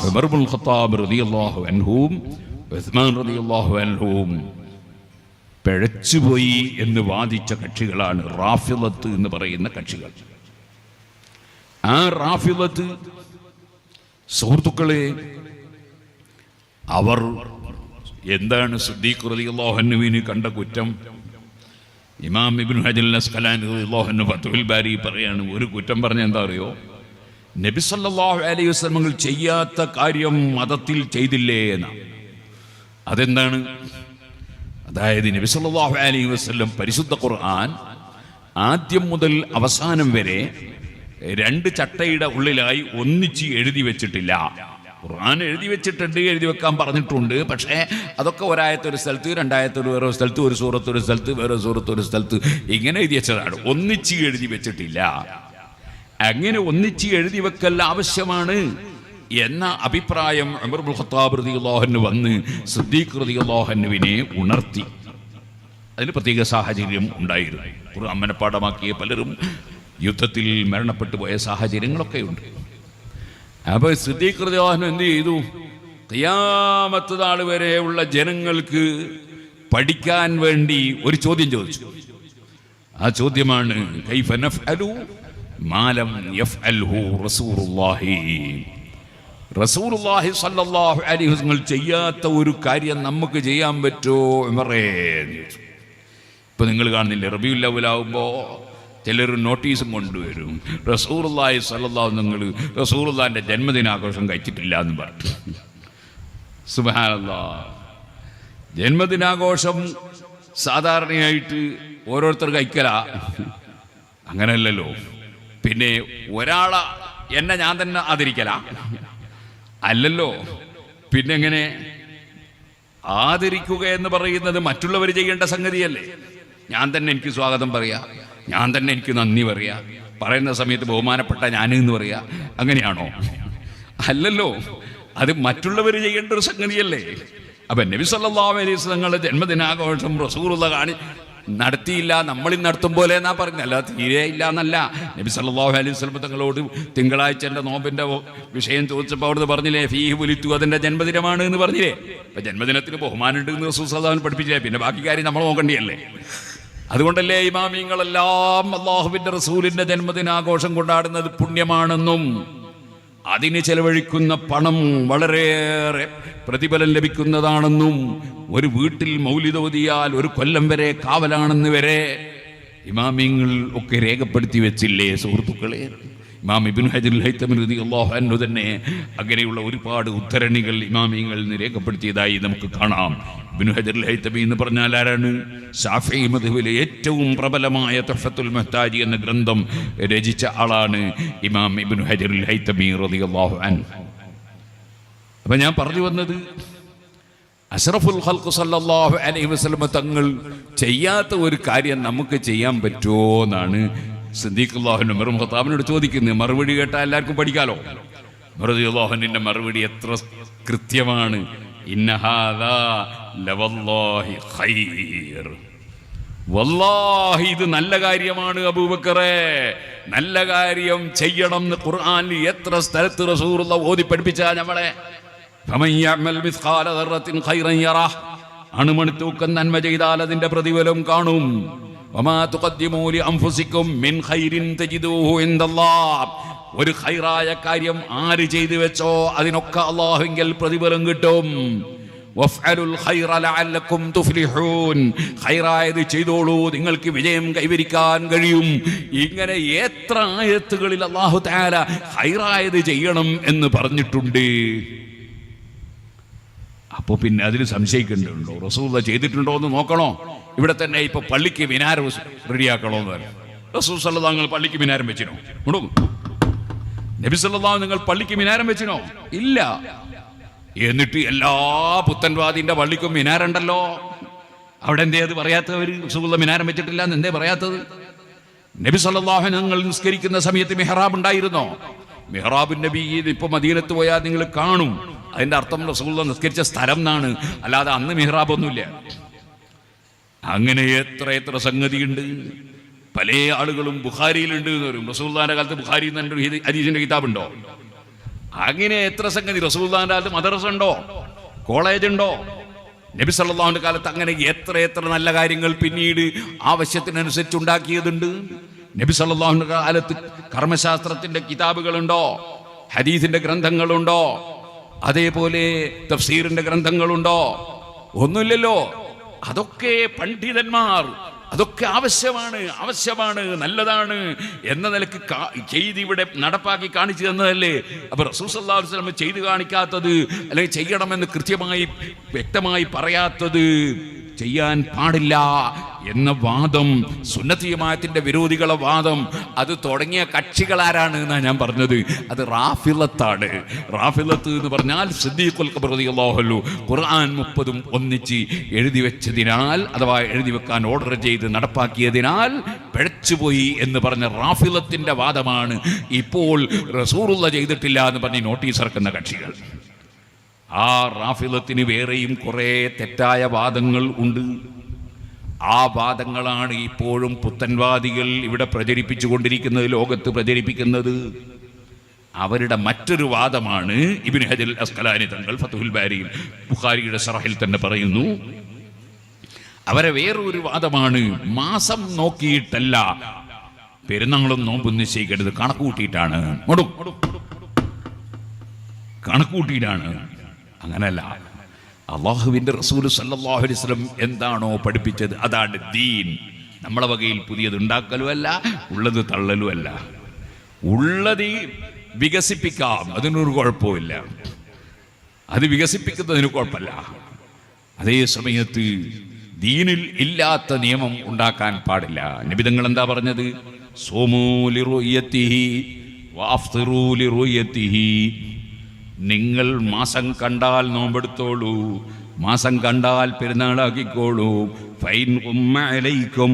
ഉമർ ഇബ്നുൽ Khattab റളിയല്ലാഹു അൻഹും ഉസ്മാൻ റളിയല്ലാഹു അൻഹും പിഴച്ചുപോയി എന്ന് വാദിച്ച കക്ഷികളാണ് റാഫിളത്ത് എന്ന് പറയുന്ന കക്ഷികൾ. ആ റാഫിളത്ത് സുഹൃത്തുക്കളെ, അവർ എന്താണ് സിദ്ദീഖ് റളിയല്ലാഹു അൻഹുവിന് കണ്ട കുറ്റം? ഇമാം ഇബ്നു ഹജർ അസ്ഖലാനി റളിയല്ലാഹു അൻഹു ഫത്ഹുൽ ബാരി പറയാണ്, ഒരു കുറ്റം പറഞ്ഞ എന്താ അറിയോ? നബി സല്ലല്ലാഹു അലൈഹി വസല്ലം ചെയ്യാത്ത കാര്യം മതത്തിൽ ചെയ്തില്ലേ എന്നാ. അതെന്താണ്? അതായത് നബി സല്ലല്ലാഹു അലൈഹി വസല്ലം പരിശുദ്ധ ഖുർആൻ ആദ്യം മുതൽ അവസാനം വരെ രണ്ട് ചട്ടയുടെ ഉള്ളിലായി ഒന്നിച്ച് എഴുതി വെച്ചിട്ടില്ല. ഖുർആൻ എഴുതി വെച്ചിട്ടുണ്ട്, എഴുതി വെക്കാൻ പറഞ്ഞിട്ടുണ്ട്. പക്ഷേ അതൊക്കെ ഒരായത്തൊരു സ്ഥലത്ത്, രണ്ടായത്തൊരു വേറെ സ്ഥലത്ത്, ഒരു സൂറത്തൊരു സ്ഥലത്ത്, വേറെ സൂറത്തൊരു സ്ഥലത്ത്, ഇങ്ങനെ എഴുതി വെച്ചതാണ്. ഒന്നിച്ച് എഴുതി വെച്ചിട്ടില്ല. അങ്ങനെ ഒന്നിച്ച് എഴുതി വെക്കൽ ആവശ്യമാണ് എന്ന അഭിപ്രായം ഉമർ ഇബ്നുൽ ഖത്താബ് റളിയല്ലാഹു അൻഹു വന്ന് സിദ്ദീഖ് റളിയല്ലാഹു അൻഹുവിനെ ഉണർത്തി. അതിന് പ്രത്യേക സാഹചര്യം ഉണ്ടായിരുന്നു. ഖുർആൻ മനഃപ്പാഠമാക്കിയ പലരും യുദ്ധത്തിൽ മരണപ്പെട്ടു പോയ സാഹചര്യങ്ങളൊക്കെ ഉണ്ട്. അപ്പോൾ സിദ്ദീഖ് റളിയല്ലാഹു അൻഹു എന്ത് ചെയ്തു? ഖിയാമത്ത് നാൾ വരെയുള്ള ജനങ്ങൾക്ക് പഠിക്കാൻ വേണ്ടി ഒരു ചോദ്യം ചോദിച്ചു. ആ ചോദ്യമാണ് കൈഫ നഫ്അലു മാ ലം യഫ്അൽഹു റസൂലുള്ളാഹി. റസൂലുള്ളാഹി സ്വല്ലല്ലാഹു അലൈഹി വസല്ലം ചെയ്യാത്ത ഒരു കാര്യം നമുക്ക് ചെയ്യാൻ പറ്റുമോ ഉമറേ? ഇപ്പൊ നിങ്ങൾ കാണുന്നില്ലേ, റബീഉൽ അവ്വലാവുമ്പോൾ ചിലർ നോട്ടീസും കൊണ്ടുവരും, റസൂലുള്ളാഹി സ്വല്ലല്ലാഹു നിങ്ങൾ റസൂലുള്ളാഹിന്റെ ജന്മദിനാഘോഷം കഴിച്ചിട്ടില്ല എന്ന് പറഞ്ഞു. സുബ്ഹാനല്ലാഹ്. ജന്മദിനാഘോഷം സാധാരണയായിട്ട് ഓരോരുത്തർ കഴിക്കലാ, അങ്ങനെയല്ലല്ലോ. പിന്നെ ഒരാളെ എന്നെ ഞാൻ തന്നെ ആദരിക്കലാ അല്ലല്ലോ. പിന്നെ എങ്ങനെ ആദരിക്കുക എന്ന് പറയുന്നത് മറ്റുള്ളവർ ചെയ്യേണ്ട സംഗതിയല്ലേ? ഞാൻ തന്നെ എനിക്ക് സ്വാഗതം പറയാ, ഞാൻ തന്നെ എനിക്ക് നന്ദി പറയാ, പറയുന്ന സമയത്ത് ബഹുമാനപ്പെട്ട ഞാൻ എന്ന് പറയാ, അങ്ങനെയാണോ? അല്ലല്ലോ, അത് മറ്റുള്ളവർ ചെയ്യേണ്ട ഒരു സംഗതിയല്ലേ. അപ്പൊ നബി സല്ലല്ലാഹു അലൈഹി വസല്ലം തങ്ങളുടെ ജന്മദിനാഘോഷം റസൂലുള്ളാഹി നടത്തിയില്ല, നമ്മളിൽ നടത്തും പോലെ എന്നാ പറഞ്ഞത്, അല്ല തീരെ ഇല്ല എന്നല്ല. നബി സല്ലല്ലാഹു അലൈഹി വസല്ലം തങ്ങളോട് തിങ്കളാഴ്ച എൻ്റെ നോമ്പിൻ്റെ വിഷയം ചോദിച്ചപ്പോൾ അവിടുന്ന് പറഞ്ഞില്ലേ, ഫീഹി വുലിത്തു, അതിൻ്റെ ജന്മദിനമാണ് എന്ന് പറഞ്ഞില്ലേ. അപ്പൊ ജന്മദിനത്തിന് ബഹുമാനുണ്ട് എന്ന് റസൂൽ സല്ലല്ലാഹു അലൈഹി വസല്ലം പഠിപ്പിച്ചില്ലേ. പിന്നെ ബാക്കി കാര്യം നമ്മൾ നോക്കേണ്ടിയല്ലേ. അതുകൊണ്ടല്ലേ ഇമാമിങ്ങളെല്ലാം അല്ലാഹുവിൻ്റെ റസൂലിൻ്റെ ജന്മദിനാഘോഷം കൊണ്ടാടുന്നത് പുണ്യമാണെന്നും അതിന് ചെലവഴിക്കുന്ന പണം വളരെയേറെ പ്രതിഫലം ലഭിക്കുന്നതാണെന്നും ഒരു വീട്ടിൽ മൗലിദ് ഓതിയാൽ ഒരു കൊല്ലം വരെ കാവലാണെന്ന് വരെ ഇമാമിങ്ങൾ ഒക്കെ രേഖപ്പെടുത്തി വെച്ചില്ലേ സുഹൃത്തുക്കളെ. ഇമാം ഇബ്നു ഹജർ ഹൈതമി റളിയല്ലാഹു അൻഹു തന്നെ അങ്ങനെയുള്ള ഒരുപാട് ഉദ്ധരണികൾ ഇമാമിങ്ങളിൽ നിന്ന് രേഖപ്പെടുത്തിയതായി നമുക്ക് കാണാം. ഇബ്നു ഹജർ ഹൈതമി എന്ന് പറഞ്ഞാൽ ആരാണ്? ശാഫിഈ മദ്ഹബിലെ ഏറ്റവും പ്രബലമായ തുഹ്ഫത്തുൽ മുഹ്താജ് എന്ന ഗ്രന്ഥം രചിച്ച ആളാണ് ഇമാം ഇബ്നു ഹജർ ഹൈതമി റളിയല്ലാഹു അൻഹു. അപ്പൊ ഞാൻ പറഞ്ഞു വന്നത്, അഷ്റഫുൽ ഖൽഖ് സല്ലല്ലാഹു അലൈഹി വസല്ലം തങ്ങൾ ചെയ്യാത്ത ഒരു കാര്യം നമുക്ക് ചെയ്യാൻ പറ്റുമോ എന്നാണ് സിദ്ദീഖ് റളിയല്ലാഹു അൻഹു ഉമർ ഖത്താബിനോട് ചോദിക്കുന്നത്. മറുപടി കേട്ടാൽ എല്ലാവർക്കും പഠിക്കാലോ. ഉമർ റളിയല്ലാഹു അൻഹുവിന്റെ മറുപടി എത്ര കൃത്യമാണ്. ഇന്ന ഹാദാ ലവല്ലാഹി ഖൈർ, വല്ലാഹി ഇത് നല്ല കാര്യമാണ് അബൂബക്കറേ, നല്ല കാര്യം ചെയ്യണം എന്ന് ഖുർആനിൽ എത്ര സ്ഥലത്ത് റസൂലുള്ളാഹി ഓതി പഠിപ്പിച്ചാ നമ്മളെ. ഫമൻ യഅമൽ മിസ്ഖാല ദർറത്തിൻ ഖൈറൻ യറഹ്, അണുമണി തൂക്കം നന്മ ചെയ്താൽ അതിന്റെ പ്രതിഫലം കാണും. വമാ തുഖദ്ദിമൂ ലി അൻഫുസികും മിൻ ഖൈറിൻ തജിദൂഹു ഇൻദല്ലാഹ്, ഒരു ഖൈറായ കാര്യം ആര് ചെയ്തു വെച്ചോ അതിനൊക്കെ അല്ലാഹുവിങ്കൽ പ്രതിഫലം കിട്ടും. വഫ്അലുൽ ഖൈറ ലഅല്ലകും തുഫ്ലിഹൂൻ, ഖൈറായത് ചെയ്തോളൂ നിങ്ങൾക്ക് വിജയം കൈവരിക്കാൻ കഴിയും. ഇങ്ങനെ എത്ര ആയത്തുകളിൽ അല്ലാഹു തആല ഖൈറായത് ചെയ്യണം എന്ന് പറഞ്ഞിട്ടുണ്ട്. അപ്പോൾ പിന്നെ അതിന് സംശയിക്കേണ്ടതുണ്ടോ? റസൂലുള്ളാഹി ചെയ്തിട്ടുണ്ടോ എന്ന് നോക്കണോ? ഇവിടെ തന്നെ ഇപ്പൊ പള്ളിക്ക് മിനാരം റെഡിയാക്കണോ എന്ന് പറഞ്ഞു. റസൂൽ സല്ലല്ലാഹു അലൈഹി വസല്ലം പള്ളിക്ക് മിനാരം വെച്ചിനോ? നബി സല്ലല്ലാഹു നിങ്ങൾ പള്ളിക്ക് മിനാരം വെച്ചിനോ? ഇല്ല. എന്നിട്ട് എല്ലാ പുത്തൻവാദിന്റെ പള്ളിക്കും മിനാറുണ്ടല്ലോ, അവിടെ എന്തേ അത് പറയാത്തവർ? റസൂലുള്ളാഹി മിനാരം വെച്ചിട്ടില്ല എന്ന് എന്തേ പറയാത്തത്? നബി സല്ലല്ലാഹു അലൈഹി വസല്ലം നിങ്ങൾ നിസ്കരിക്കുന്ന സമയത്ത് മിഹ്റാബ് ഉണ്ടായിരുന്നോ? മിഹ്റാബ് നബി ഇപ്പൊ മദീനത്ത് പോയാൽ നിങ്ങൾ കാണും. അതിന്റെ അർത്ഥം റസൂലുള്ളാഹി നിസ്കരിച്ച സ്ഥലം എന്നാണ്, അല്ലാതെ അന്ന് മിഹ്റാബ് ഒന്നുമില്ല. അങ്ങനെ എത്ര സംഗതിയുണ്ട്. പല ആളുകളും ബുഖാരിയിലുണ്ട് എന്ന് പറയും. റസൂലുള്ളാഹിന്റെ കാലത്ത് ബുഖാരി എന്നൊരു ഹദീസിന്റെ കിതാബുണ്ടോ? അങ്ങനെ എത്ര സംഗതി. റസൂലുള്ളാഹിന്റെ കാലത്ത് മദ്രസ ഉണ്ടോ, കോളേജ് ഉണ്ടോ? നബി സല്ലല്ലാഹുവിന്റെ കാലത്ത് അങ്ങനെ എത്ര നല്ല കാര്യങ്ങൾ പിന്നീട് ആവശ്യത്തിനനുസരിച്ച് ഉണ്ടാക്കിയതുണ്ട്. നബി സല്ലല്ലാഹുവിന്റെ കാലത്ത് കർമ്മശാസ്ത്രത്തിന്റെ കിതാബുകളുണ്ടോ, ഹദീസിന്റെ ഗ്രന്ഥങ്ങളുണ്ടോ, അതേപോലെ തഫ്സീറിന്റെ ഗ്രന്ഥങ്ങളുണ്ടോ? ഒന്നുമില്ലല്ലോ. അതൊക്കെ പണ്ഡിതന്മാർ, അതൊക്കെ ആവശ്യമാണ്, നല്ലതാണ് എന്ന നിലക്ക് ചെയ്ത് ഇവിടെ നടപ്പാക്കി കാണിച്ചു തന്നതല്ലേ. അപ്പൊ റസൂൽ സല്ലല്ലാഹു അലൈഹി വസല്ലം ചെയ്തു കാണിക്കാത്തത്, അല്ലെങ്കിൽ ചെയ്യണമെന്ന് കൃത്യമായി വ്യക്തമായി പറയാത്തത് ചെയ്യാൻ പാടില്ല എന്ന വാദം, സുന്നത്ത് ജമാഅത്തിന്റെ വിരോധികളെ വാദം, അത് തുടങ്ങിയ കക്ഷികൾ ആരാണ് എന്നാണ് ഞാൻ പറഞ്ഞത്. അത് റാഫിളത്താണ്. റാഫിളത്ത് എന്ന് പറഞ്ഞാൽ സിദ്ദീഖുൽ അക്ബർ റളിയല്ലാഹു അൻഹു ഖുർആൻ 30 ഒന്നിച്ച് എഴുതി വെച്ചതിനാൽ, അഥവാ എഴുതി വെക്കാൻ ഓർഡർ ചെയ്ത് നടപ്പാക്കിയതിനാൽ പിഴച്ചുപോയി എന്ന് പറഞ്ഞ റാഫിളത്തിന്റെ വാദമാണ് ഇപ്പോൾ റസൂലുള്ളാഹി ചെയ്തിട്ടില്ല എന്ന് പറഞ്ഞ് നോട്ടീസ് ഇറക്കുന്ന കക്ഷികൾ. ആ റാഫിളത്തിന് വേറെയും കുറേ തെറ്റായ വാദങ്ങൾ ഉണ്ട്. ആ വാദങ്ങളാണ് ഇപ്പോഴും പുത്തൻവാദികൾ ഇവിടെ പ്രചരിപ്പിച്ചു കൊണ്ടിരിക്കുന്നത്, ലോകത്ത് പ്രചരിപ്പിക്കുന്നത്. അവരുടെ മറ്റൊരു വാദമാണ് ഇബ്നു ഹജർ അസ്ഖലാനി തങ്ങൾ ഫത്ഹുൽ ബാരിയിൽ ബുഖാരിയുടെ ശറഹിൽ തന്നെ പറയുന്നു. അവരെ വേറൊരു വാദമാണ്, മാസം നോക്കിയിട്ടല്ല പെരുന്നാളും നോമ്പും നിശ്ചയിക്കേണ്ടത്, കണക്കുകൂട്ടിയിട്ടാണ്. കണക്കുകൂട്ടിയിട്ടാണ്. അങ്ങനല്ല. അള്ളാഹുവിൻ്റെ റസൂൽ സല്ലല്ലാഹു അലൈഹി വസല്ലം എന്താണോ പഠിപ്പിച്ചത് അതാണ് ദീൻ. നമ്മളെ വകയിൽ പുതിയത് ഉണ്ടാക്കലുമല്ല, ഉള്ളത് തള്ളലുമല്ല. ഉള്ളത് വികസിപ്പിക്കാം, അതിനൊരു കുഴപ്പമില്ല, അത് വികസിപ്പിക്കുന്നതിന് കുഴപ്പമില്ല. അതേ സമയത്ത് ദീനിൽ ഇല്ലാത്ത നിയമം ഉണ്ടാക്കാൻ പാടില്ല. നബി തങ്ങൾ എന്താ പറഞ്ഞത്? സൂമൂ ലിറുയത്തിഹി വഅഫ്തിറൂ ലിറുയത്തിഹി. നിങ്ങൾ മാസം കണ്ടാൽ നോമ്പെടുത്തോളൂ, മാസം കണ്ടാൽ പെരുന്നാളാക്കിക്കോളൂ. ഫൈൻ ഉമ്മ അലൈക്കും,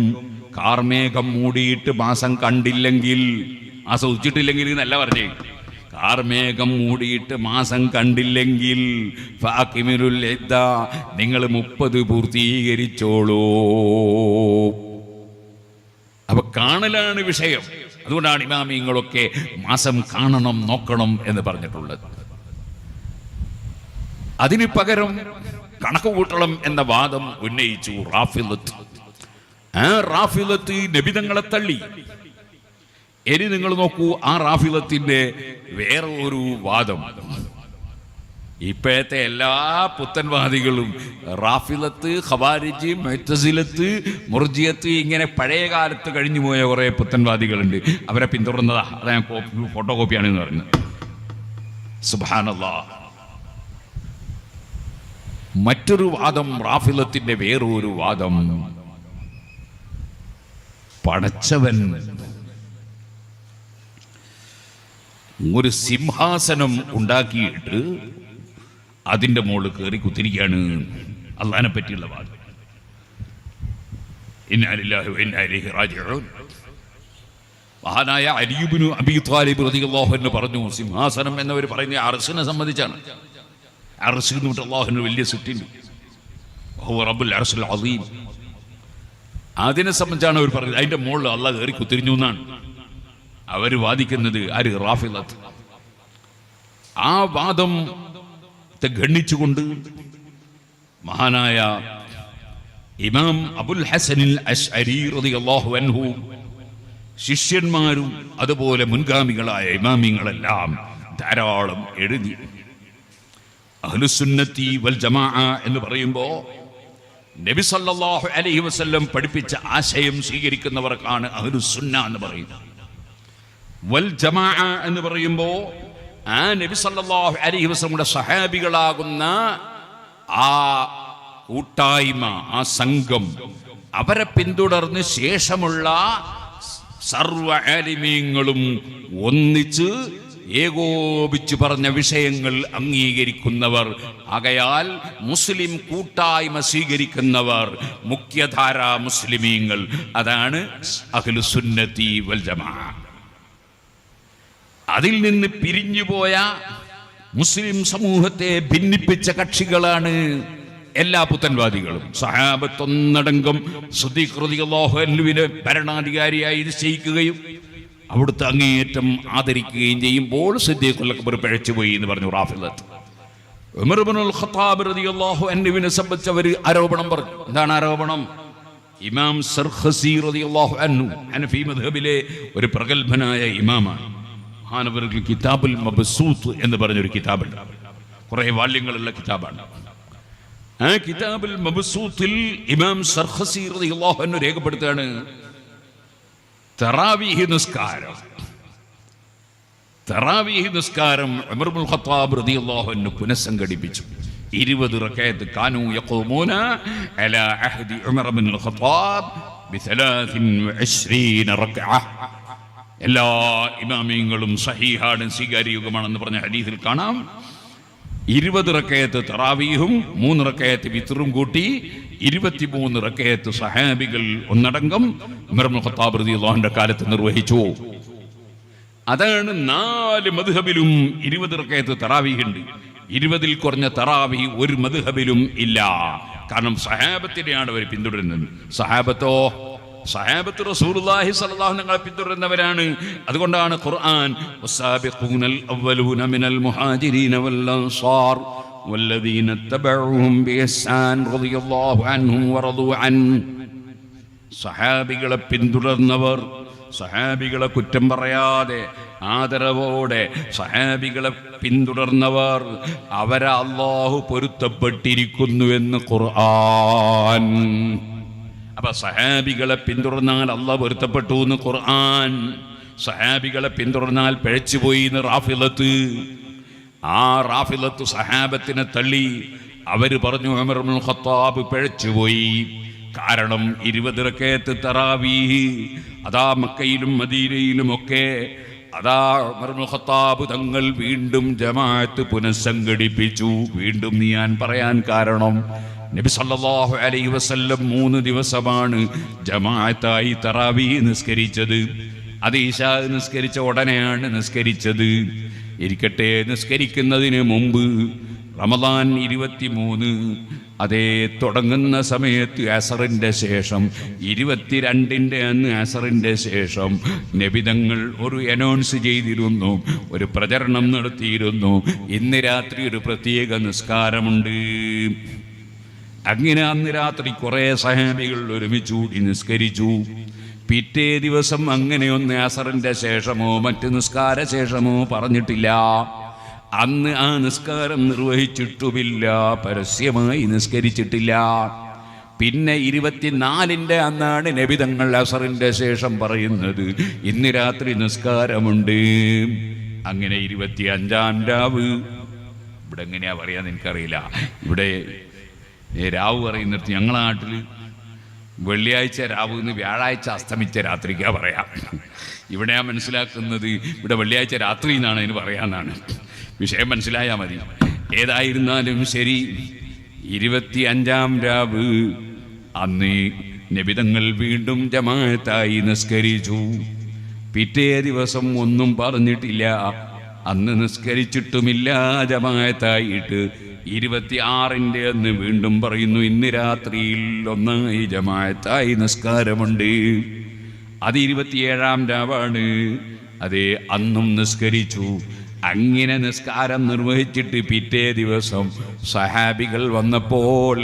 കാർമേഘം മൂടിയിട്ട് മാസം കണ്ടില്ലെങ്കിൽ, മാസം ഉച്ചിട്ടില്ലെങ്കിൽ എന്നല്ല പറഞ്ഞേ, കാർമേഘം മൂടിയിട്ട് മാസം കണ്ടില്ലെങ്കിൽ ഫാക്കിമിലുൽ ഇദ്ദ, നിങ്ങൾ 30 പൂർത്തീകരിച്ചോളൂ. അപ്പൊ കാണലാണ് വിഷയം. അതുകൊണ്ടാണ് ഇമാമിങ്ങളൊക്കെ മാസം കാണണം, നോക്കണം എന്ന് പറഞ്ഞിട്ടുള്ളത്. അതിന് പകരം കണക്ക് കൂട്ടണം എന്ന വാദം ഉന്നയിച്ചു റാഫിളത്ത്. ആ റാഫിളത്ത് നബിതങ്ങളെ തള്ളി. ഇനി നിങ്ങൾ നോക്കൂ, ആ റാഫിളത്തിന്റെ വേറെ ഒരു വാദം. ഇപ്പോഴത്തെ എല്ലാ പുത്തൻവാദികളും റാഫിളത്ത്, ഖവാരിജ്, മുഅ്തസിലത്ത്, മുർജിയത്ത്, ഇങ്ങനെ പഴയ കാലത്ത് കഴിഞ്ഞു പോയ കുറെ പുത്തൻവാദികളുണ്ട്. അവരെ പിന്തുടർന്നതാ. അത് ഞാൻ ഫോട്ടോ കോപ്പിയാണെന്ന് പറയുന്നത്. സുബ്ഹാനല്ലാഹ്. മറ്റൊരു വാദം, റാഫിളത്തിന്റെ വേറൊരു വാദം, പടച്ചവൻ ഒരു സിംഹാസനം ഉണ്ടാക്കിയിട്ട് അതിന്റെ മുകളിൽ കയറി കുത്തിരിക്കുകയാണ്. അള്ളാഹിനെ പറ്റിയുള്ള വാദം. ഇന്നാ ലില്ലാഹി വ ഇന്നാ ഇലൈഹി റാജിഊൻ. മഹാനായ അലി ഇബ്നു അബീ ത്വാലിബ് റളിയല്ലാഹു അൻഹു പറഞ്ഞു, സിംഹാസനം എന്നവർ പറയുന്നത് അർശിനെ സംബന്ധിച്ചാണ്. അർശ് എന്ന് പറഞ്ഞാൽ അല്ലാഹുവിന് വലിയ സിറ്റുണ്ട്. ഹുവ റബ്ബുൽ അർശിൽ അസീം. അതിനെ സംബന്ധിച്ചാണ് അവർ പറയുന്നത്. അതിന്റെ മുകളിൽ അള്ളാഹ് കയറി കുത്തിരിഞ്ഞു എന്നാണ് അവർ വാദിക്കുന്നത്. ആര്? റാഫിളത്ത്. ആ വാദത്തെ ഖണ്ഡിച്ചുകൊണ്ട് മഹാനായ ഇമാം അബുൽ ഹസനിൽ അശ്അരി റളിയല്ലാഹു അൻഹു ശിഷ്യന്മാരും അതുപോലെ മുൻഗാമികളായ ഇമാമിങ്ങളെല്ലാം ധാരാളം എഴുതി. അഹ്ലുസുന്നത്തി വൽ ജമാഅ എന്ന് പറയുമ്പോൾ നബി സല്ലല്ലാഹു അലൈഹി വസല്ലം പഠിപ്പിച്ച ആശയം സ്വീകരിക്കുന്നവർക്കാണ് അഹ്ലുസുന്ന എന്ന് പറയുന്നത്. വൽ ജമാഅ എന്ന് പറയുമ്പോൾ ആ നബി സല്ലല്ലാഹു അലൈഹി വസല്ലമയുടെ സഹാബികളാകുന്ന ആ കൂട്ടായ്മ, ആ സംഘം, അവരെ പിന്തുടർന്ന് ശേഷമുള്ള സർവ ആലിമീങ്ങളും ഒന്നിച്ച് ഏകോപിച്ചു പറഞ്ഞ വിഷയങ്ങൾ അംഗീകരിക്കുന്നവർ. ആകയാൽ മുസ്ലിം കൂട്ടായ്മ സ്വീകരിക്കുന്നവർ മുഖ്യധാരാ മുസ്ലിമീങ്ങൾ. അതാണ് അഹ്ലുസുന്നത്തി വൽ ജമാഅ. അതിൽ നിന്ന് പിരിഞ്ഞുപോയ മുസ്ലിം സമൂഹത്തെ ഭിന്നിപ്പിച്ച കക്ഷികളാണ് എല്ലാ പുത്തൻവാദികളും. സഹാബത്തൊന്നടങ്കം സിദ്ദീഖ് റളിയല്ലാഹു അൻഹുവിനെ ഭരണാധികാരിയായി നിശ്ചയിക്കുകയും അവിടുത്തെ അങ്ങേയറ്റം ആദരിക്കുകയും ചെയ്യുമ്പോൾ സിദ്ദീഖുൽ അക്ബർ പിഴച്ചുപോയി എന്ന് പറഞ്ഞു റാഫിളത്ത്. ഉമർ ഇബ്നുൽ ഖത്താബ് റളിയല്ലാഹു അൻഹുവിനെ സംബന്ധിച്ച് അവർ ആരോപണം പറഞ്ഞു. എന്താണ് ആരോപണം? ഇമാം സർഖസി റളിയല്ലാഹു അൻഹു ഹനഫി മദ്ഹബിലെ ഒരു പ്രഗൽഭനായ ഇമാമാണ്. മഹാനവറുകൾ കിതാബുൽ മബ്സൂത്ത് എന്ന് പറഞ്ഞൊരു കിതാബുണ്ട്, കുറെ വാല്യങ്ങളുള്ള കിതാബാണ്. ആ കിതാബുൽ മബ്സൂത്തിൽ ഇമാം സർഖസി റളിയല്ലാഹു അൻഹു രേഖപ്പെടുത്തുകയാണ്, തറാവീഹ് നിസ്കാരം ഉമർ ഇബ്നുൽ ഖത്താബ് റളിയല്ലാഹു അൻഹു പുനഃസംഘടിപ്പിച്ചു. 20 റകഅത്ത് കാനൂ യഖൂമൂന അലാ അഹ്ദി ഉമർ ഇബ്നുൽ ഖത്താബ് ബി23 റകഅ. എല്ലാ ഇമാമിയങ്ങളും സഹീഹാണ്, സ്വീകാര്യയുഗമാണെന്ന് പറഞ്ഞ ഹദീസിൽ കാണാം. 20 റകഅത്ത് തറാവീഹും 3 റകഅത്ത് വിത്റും കൂട്ടി 23 റകഅത്ത് സഹാബികൾ ഒന്നടങ്കം ഉമർ ഇബ്നുൽ ഖത്താബ് റളിയല്ലാഹു അൻഹുവിന്റെ കാലത്ത് നിർവഹിച്ചു. അതാണ് 4 മദ്ഹബിലും 20 റകഅത്ത് തറാവീഹ് ഉണ്ട്. 20ൽ കുറഞ്ഞ തറാവീഹ് ഒരു മദ്ഹബിലും ഇല്ല. കാരണം സഹാബത്തിനെയാണ് അവർ പിന്തുടരുന്നത്. സഹാബത്ത് റസൂലുള്ളാഹി സ്വല്ലല്ലാഹു അലൈഹി വസല്ലം പിന്തുടരുന്നവരാണ്. അതുകൊണ്ടാണ് ഖുർആൻ വസ്സാബിഖൂനൽ അവ്വലൂന മിനൽ മുഹാജിരീന വൽ അൻസാർ വല്ലദീന തബഉഹും ബിഇഹ്സാൻ റളിയല്ലാഹു അൻഹും വറദു അൻ. സഹാബികളെ പിന്തുടർന്നവർ, സഹാബികളെ കുറ്റം പറയാതെ ആദരവോടെ സഹാബികളെ പിന്തുടർന്നവർ, അവരെ അല്ലാഹു പൊരുത്തപ്പെട്ടിരിക്കുന്നുവെന്ന് ഖുർആൻ. അപ്പൊ സഹാബികളെ പിന്തുടർന്നാൽ അല്ലാഹു പൊരുത്തപ്പെട്ടു എന്ന് ഖുർആൻ. സഹാബികളെ പിന്തുടർന്നാൽ പിഴച്ചുപോയി എന്ന് റാഫിളത്ത്. ആ റാഫിളത്ത് സഹാബത്തിനെ തള്ളി. അവര് പറഞ്ഞു ഉമർ ഇബ്നുൽ ഖത്താബ് പിഴച്ചുപോയി. കാരണം 20 റകഅത്ത് തറാവീഹ് അതാ മക്കയിലും മദീനയിലും ഒക്കെ അതാ ഉമർ ഇബ്നുൽ ഖത്താബ് തങ്ങൾ വീണ്ടും ജമാഅത്ത് പുനഃസംഘടിപ്പിച്ചു. വീണ്ടും ഞാൻ പറയാൻ കാരണം നബി സല്ലല്ലാഹു അലൈഹി വസല്ലം 3 ദിവസമാണ് ജമാഅത്തായി തറാവീഹ് നിസ്കരിച്ചത്. അത് ഇശാ നിസ്കരിച്ച ഉടനെയാണ് നിസ്കരിച്ചത്. ഇരിക്കട്ടെ, നിസ്കരിക്കുന്നതിന് മുമ്പ് റമദാൻ 23 അതേ തുടങ്ങുന്ന സമയത്ത് അസറിൻ്റെ ശേഷം 22ൻ്റെ അന്ന് അസറിൻ്റെ ശേഷം നബിതങ്ങൾ ഒരു അനൗൺസ് ചെയ്തിരുന്നു, ഒരു പ്രചരണം നടത്തിയിരുന്നു, ഇന്ന് രാത്രി ഒരു പ്രത്യേക നിസ്കാരമുണ്ട്. അങ്ങനെ അന്ന് രാത്രി കുറേ സഹാബികൾ ഒരുമിച്ചുകൂടി നിസ്കരിച്ചു. പിറ്റേ ദിവസം അങ്ങനെയൊന്ന് അസറിൻ്റെ ശേഷമോ മറ്റ് നിസ്കാര ശേഷമോ പറഞ്ഞിട്ടില്ല. അന്ന് ആ നിസ്കാരം നിർവഹിച്ചിട്ടുമില്ല, പരസ്യമായി നിസ്കരിച്ചിട്ടില്ല. പിന്നെ 24ൻ്റെ അന്നാണ് നബിതങ്ങൾ അസറിൻ്റെ ശേഷം പറയുന്നത് ഇന്ന് രാത്രി നിസ്കാരമുണ്ട്. അങ്ങനെ 25-ാം രാവ്, ഇവിടെ എങ്ങനെയാ പറയാന്ന് എനിക്കറിയില്ല, ഇവിടെ രാവ് പറയുന്നിടത്ത് ഞങ്ങളുടെ നാട്ടിൽ വെള്ളിയാഴ്ച രാവ് എന്ന് വ്യാഴാഴ്ച അസ്തമിച്ച രാത്രിക്കാ പറയാം. ഇവിടെ ഞാൻ മനസ്സിലാക്കുന്നത് ഇവിടെ വെള്ളിയാഴ്ച രാത്രി എന്നാണ് അതിന് പറയാന്നാണ്. വിഷയം മനസ്സിലായാൽ മതി. ഏതായിരുന്നാലും ശരി, 25-ാം രാവ് അന്ന് നബിതങ്ങൾ വീണ്ടും ജമാഅത്തായി നിസ്കരിച്ചു. പിറ്റേ ദിവസം ഒന്നും പറഞ്ഞിട്ടില്ല, അന്ന് നിസ്കരിച്ചിട്ടുമില്ല ജമാഅത്തായിട്ട്. 26ൻ്റെ അന്ന് വീണ്ടും പറയുന്നു ഇന്ന് രാത്രിയിൽ ഒന്നായി ജമാഅത്തായി നിസ്കാരമുണ്ട്. അത് 27-ാം രാവാണ്. അതേ, അന്നും നിസ്കരിച്ചു. അങ്ങനെ നിസ്കാരം നിർവഹിച്ചിട്ട് പിറ്റേ ദിവസം സഹാബികൾ വന്നപ്പോൾ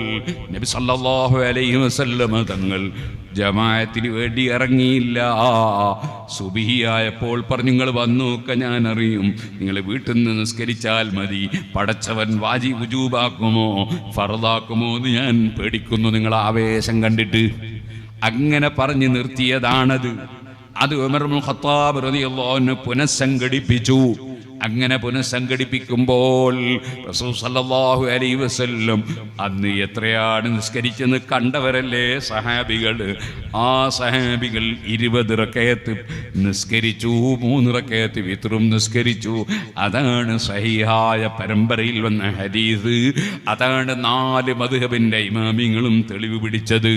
നബി സല്ലല്ലാഹു അലൈഹി വസല്ലം തങ്ങൾ ജമാഅത്തിന് വേണ്ടി ഇറങ്ങിയില്ല. സുബ്ഹിയായപ്പോൾ പറഞ്ഞു നിങ്ങൾ വന്നോക്കെ ഞാൻ അറിയും, നിങ്ങൾ വീട്ടിൽ നിന്ന് നിസ്കരിച്ചാൽ മതി, പടച്ചവൻ വുജൂബാക്കുമോ ഫർദാക്കുമോ എന്ന് ഞാൻ പേടിക്കുന്നു നിങ്ങൾ ആവേശം കണ്ടിട്ട്. അങ്ങനെ പറഞ്ഞു നിർത്തിയതാണത്. അത് ഉമർ ഇബ്നുൽ ഖത്താബ് റളിയല്ലാഹു അൻഹു പുനഃസംഘടിപ്പിച്ചു. അങ്ങനെ പുനഃസംഘടിപ്പിക്കുമ്പോൾ റസൂൽ സല്ലല്ലാഹു അലൈഹി വസല്ലം അന്ന് എത്രയാണ് നിസ്കരിച്ചെന്ന് കണ്ടവരല്ലേ സഹാബികൾ. ആ സഹാബികൾ 20 റകഅത്ത് നിസ്കരിച്ചു, 3 റകഅത്ത് വിത്റും നിസ്കരിച്ചു. അതാണ് സഹീഹായ പരമ്പരയിൽ വന്ന ഹദീസ്. അതാണ് 4 മദ്ഹബിന്റെ ഇമാമിങ്ങളും തെളിവ് പിടിച്ചത്.